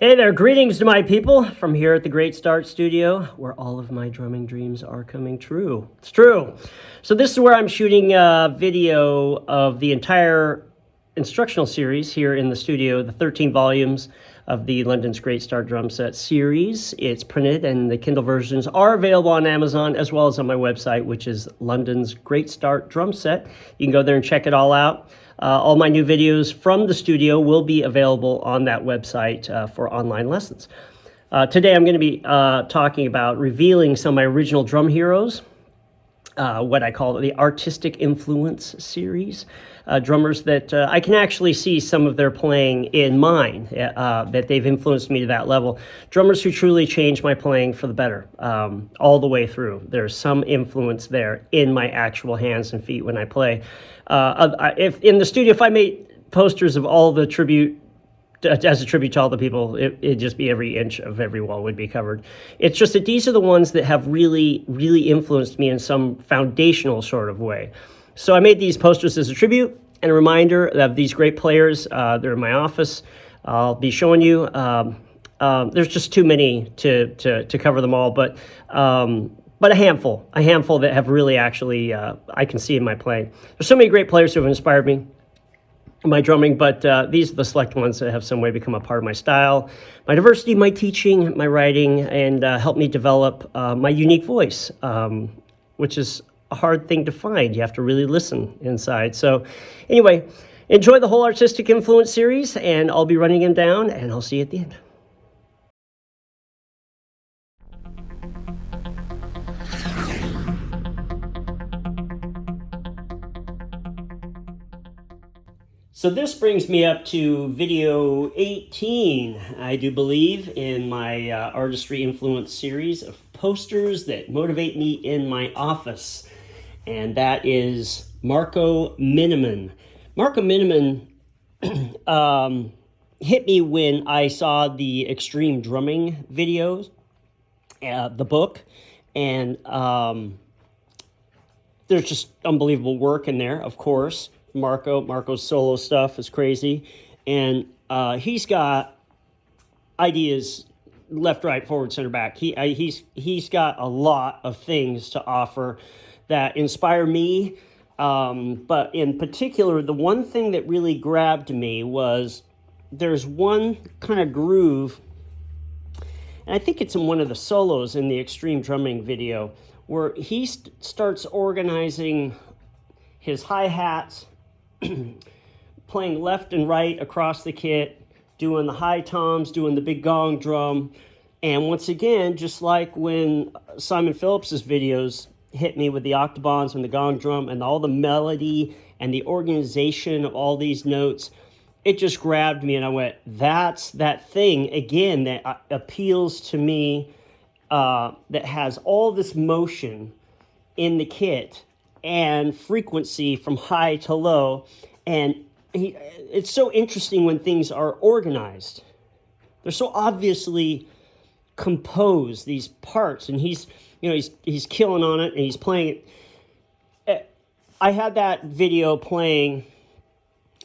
Hey there, greetings to my people from here at the Great Start Studio, where all of my drumming dreams are coming true. It's true. So this is where I'm shooting a video of the entire instructional series here in the studio, the 13 volumes of the London's Great Start Drum Set series. It's printed and the Kindle versions are available on Amazon as well as on my website, which is London's Great Start Drum Set. You can go there and check it all out. All my new videos from the studio will be available on that website for online lessons. Today I'm going to be talking about revealing some of my original drum heroes, what I call the Artistic Influence series. Drummers that I can actually see some of their playing in mine, that they've influenced me to that level. Drummers who truly changed my playing for the better, all the way through. There's some influence there in my actual hands and feet when I play. If in the studio, if I made posters of all the tribute, as a tribute to all the people, it'd just be every inch of every wall would be covered. It's just that these are the ones that have really, really influenced me in some foundational sort of way. So I made these posters as a tribute and a reminder of these great players. They're in my office. I'll be showing you. There's just too many to cover them all, but a handful that have really actually, I can see in my playing. There's so many great players who have inspired me in my drumming, but these are the select ones that have some way become a part of my style, my diversity, my teaching, my writing, and helped me develop my unique voice, which is a hard thing to find. You have to really listen inside. So anyway, enjoy the whole Artistic Influence series, and I'll be running them down, and I'll see you at the end. So this brings me up to video 18, I do believe, in my Artistry Influence series of posters that motivate me in my office. And that is Marco Minnemann. Marco Minnemann hit me when I saw the Extreme Drumming videos, the book, and there's just unbelievable work in there, of course. Marco's solo stuff is crazy, and he's got ideas left, right, forward, center, back. He's got a lot of things to offer that inspire me, but in particular, the one thing that really grabbed me was there's one kind of groove, and I think it's in one of the solos in the Extreme Drumming video, where he starts organizing his hi-hats, playing left and right across the kit, doing the high toms, doing the big gong drum. And once again, just like when Simon Phillips's videos hit me with the octobans and the gong drum and all the melody and the organization of all these notes, it just grabbed me and I went, that's that thing, again, that appeals to me, that has all this motion in the kit and frequency from high to low. And it's so interesting when things are organized. They're so obviously composed, these parts, and he's killing on it and he's playing it. I had that video playing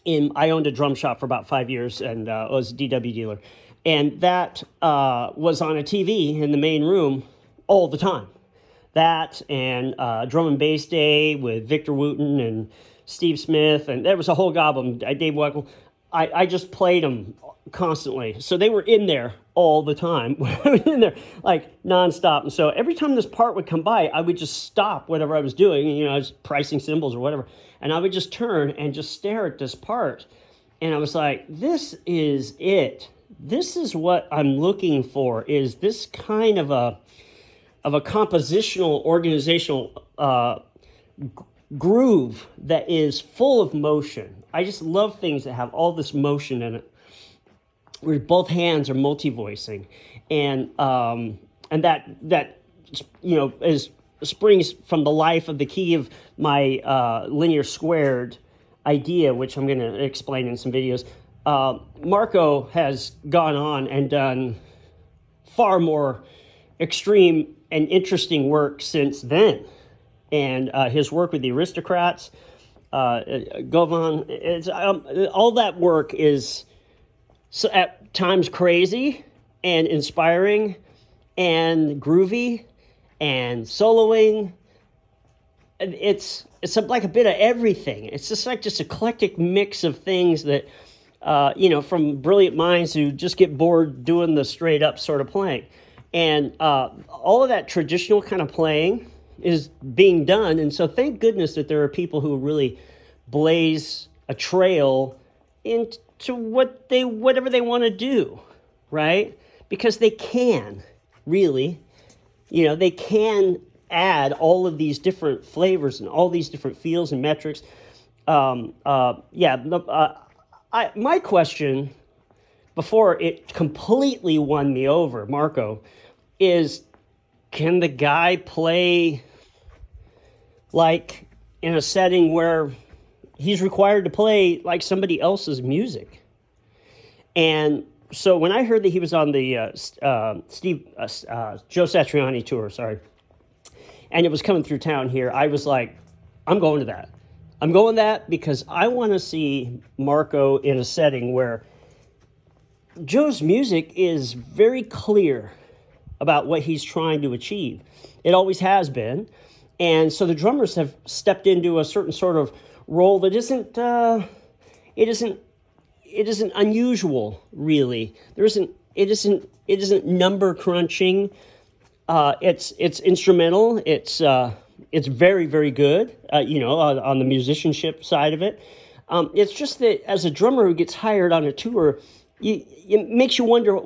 I owned a drum shop for about 5 years and was a DW dealer. And that was on a TV in the main room all the time. That and Drum and Bass Day with Victor Wooten and Steve Smith, and there was a whole goblin. Dave Weckl. I just played them constantly, so they were in there all the time. In there like nonstop. And so every time this part would come by, I would just stop whatever I was doing. I was pricing cymbals or whatever, and I would just turn and just stare at this part, and I was like, "This is it. This is what I'm looking for. Is this kind of a compositional, organizational groove that is full of motion." I just love things that have all this motion in it, where both hands are multi-voicing, and that springs from the life of the key of my linear squared idea, which I'm going to explain in some videos. Marco has gone on and done far more extreme and interesting work since then. And his work with the Aristocrats, Govan, all that work is so at times crazy and inspiring and groovy and soloing. It's like a bit of everything. It's just like this eclectic mix of things that, from brilliant minds who just get bored doing the straight up sort of playing. And all of that traditional kind of playing is being done. And so thank goodness that there are people who really blaze a trail into whatever they want to do, right? Because they can, really. They can add all of these different flavors and all these different feels and metrics. My question, before it completely won me over, Marco, is can the guy play like in a setting where he's required to play like somebody else's music? And so when I heard that he was on the Joe Satriani tour, and it was coming through town here, I was like, I'm going to that. I'm going that because I want to see Marco in a setting where Joe's music is very clear about what he's trying to achieve. It always has been. And so the drummers have stepped into a certain sort of role that isn't unusual, really. It isn't number crunching. It's instrumental. It's very, very good, on the musicianship side of it. It's just that as a drummer who gets hired on a tour, it makes you wonder,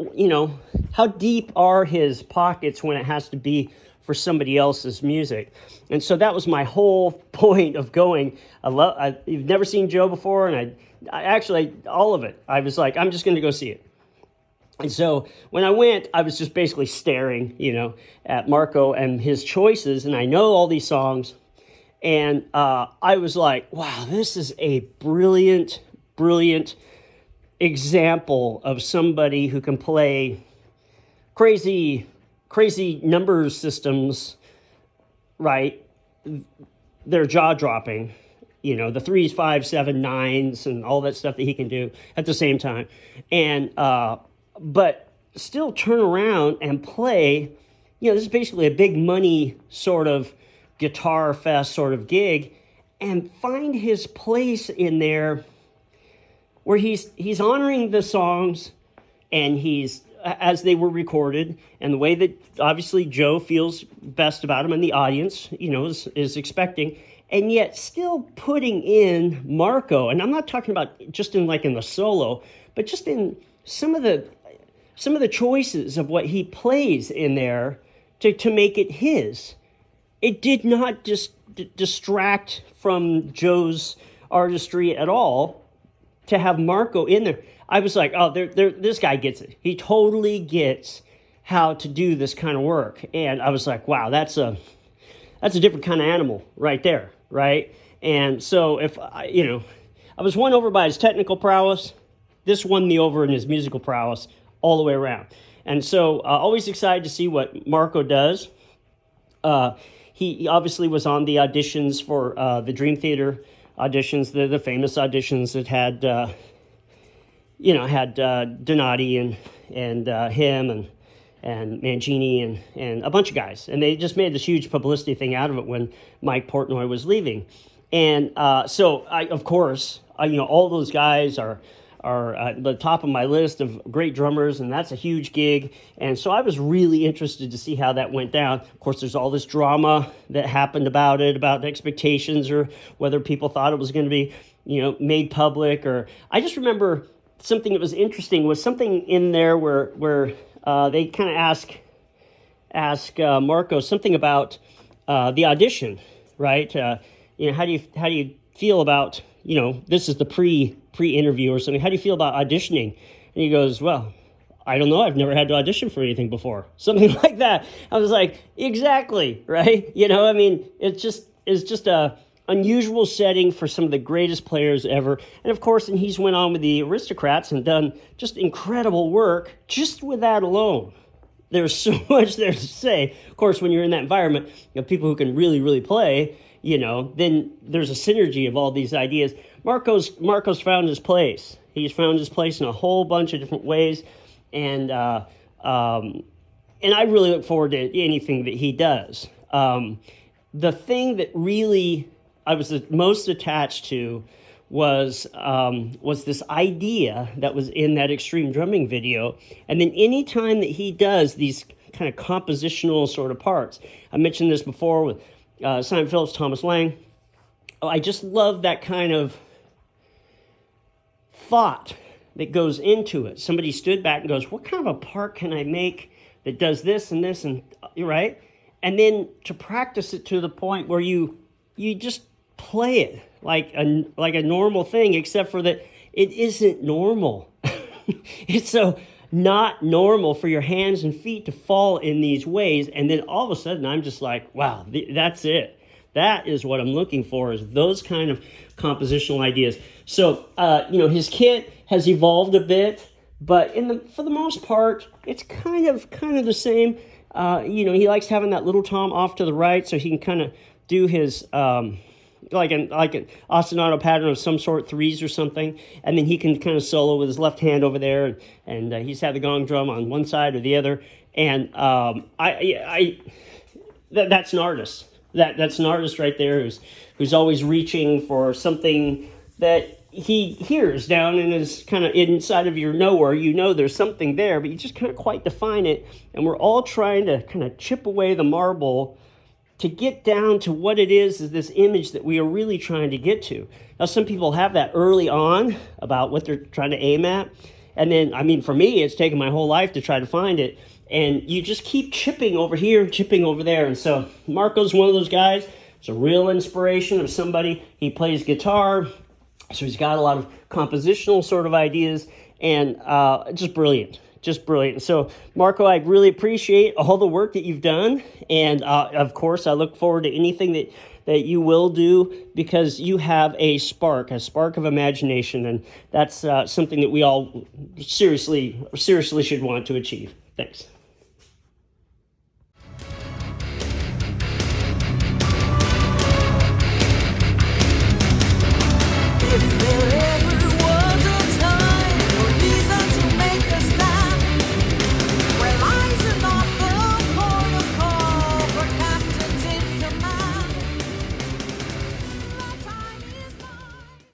how deep are his pockets when it has to be for somebody else's music. And so that was my whole point of going. You've never seen Joe before, and I actually, all of it, I was like, I'm just going to go see it. And so when I went, I was just basically staring, at Marco and his choices, and I know all these songs, and I was like, wow, this is a brilliant, brilliant example of somebody who can play crazy number systems, right? They're jaw-dropping, the 3s, 5s, 7, 9s, and all that stuff that he can do at the same time. And but still turn around and play, this is basically a big money sort of guitar fest sort of gig, and find his place in there where he's honoring the songs, and he's, as they were recorded, and the way that obviously Joe feels best about him and the audience, is expecting, and yet still putting in Marco. And I'm not talking about just in the solo, but just in some of the choices of what he plays in there to make it his. It did not just distract from Joe's artistry at all to have Marco in there. I was like, oh, this guy gets it. He totally gets how to do this kind of work. And I was like, wow, that's a different kind of animal right there, right? And so I was won over by his technical prowess. This won me over in his musical prowess all the way around. And so always excited to see what Marco does. He obviously was on the auditions for the Dream Theater auditions, the famous auditions that had Donati and him and Mangini and a bunch of guys. And they just made this huge publicity thing out of it when Mike Portnoy was leaving. And so of course, all those guys are at the top of my list of great drummers, and that's a huge gig. And so I was really interested to see how that went down. Of course, there's all this drama that happened about expectations, or whether people thought it was going to be, made public. Or I just remember something that was interesting was something in there where they kind of ask Marco something about the audition, right? How do you feel about, this is the pre-interview or something. How do you feel about auditioning? And he goes, well, I don't know. I've never had to audition for anything before. Something like that. I was like, exactly, right? It's just a unusual setting for some of the greatest players ever. And of course, he's went on with the Aristocrats and done just incredible work just with that alone. There's so much there to say. Of course, when you're in that environment, people who can really, really play, then there's a synergy of all these ideas. Marco's found his place. He's found his place in a whole bunch of different ways, and I really look forward to anything that he does. The thing that really I was the most attached to was this idea that was in that extreme drumming video. And then anytime that he does these kind of compositional sort of parts, I mentioned this before with Simon Phillips, Thomas Lang. I just love that kind of thought that goes into it. Somebody stood back and goes, what kind of a part can I make that does this and this, and right? And then to practice it to the point where you just play it like a normal thing, except for that it isn't normal. It's so not normal for your hands and feet to fall in these ways. And then all of a sudden I'm just like, wow, that's it. That is what I'm looking for, is those kind of compositional ideas. So, his kit has evolved a bit, but for the most part, it's kind of the same. He likes having that little tom off to the right, so he can kind of do his like an ostinato pattern of some sort, threes or something, and then he can kind of solo with his left hand over there, and he's had the gong drum on one side or the other, and that's an artist. That's an artist right there who's always reaching for something that he hears down in his kind of inside of your nowhere. There's something there, but you just can't quite define it. And we're all trying to kind of chip away the marble to get down to what it is this image that we are really trying to get to. Now, some people have that early on about what they're trying to aim at. And then, for me, it's taken my whole life to try to find it. And you just keep chipping over here, chipping over there. And so Marco's one of those guys. It's a real inspiration of somebody. He plays guitar, so he's got a lot of compositional sort of ideas, and just brilliant. So, Marco, I really appreciate all the work that you've done. And, of course, I look forward to anything that you will do, because you have a spark of imagination. And that's something that we all seriously should want to achieve. Thanks. If there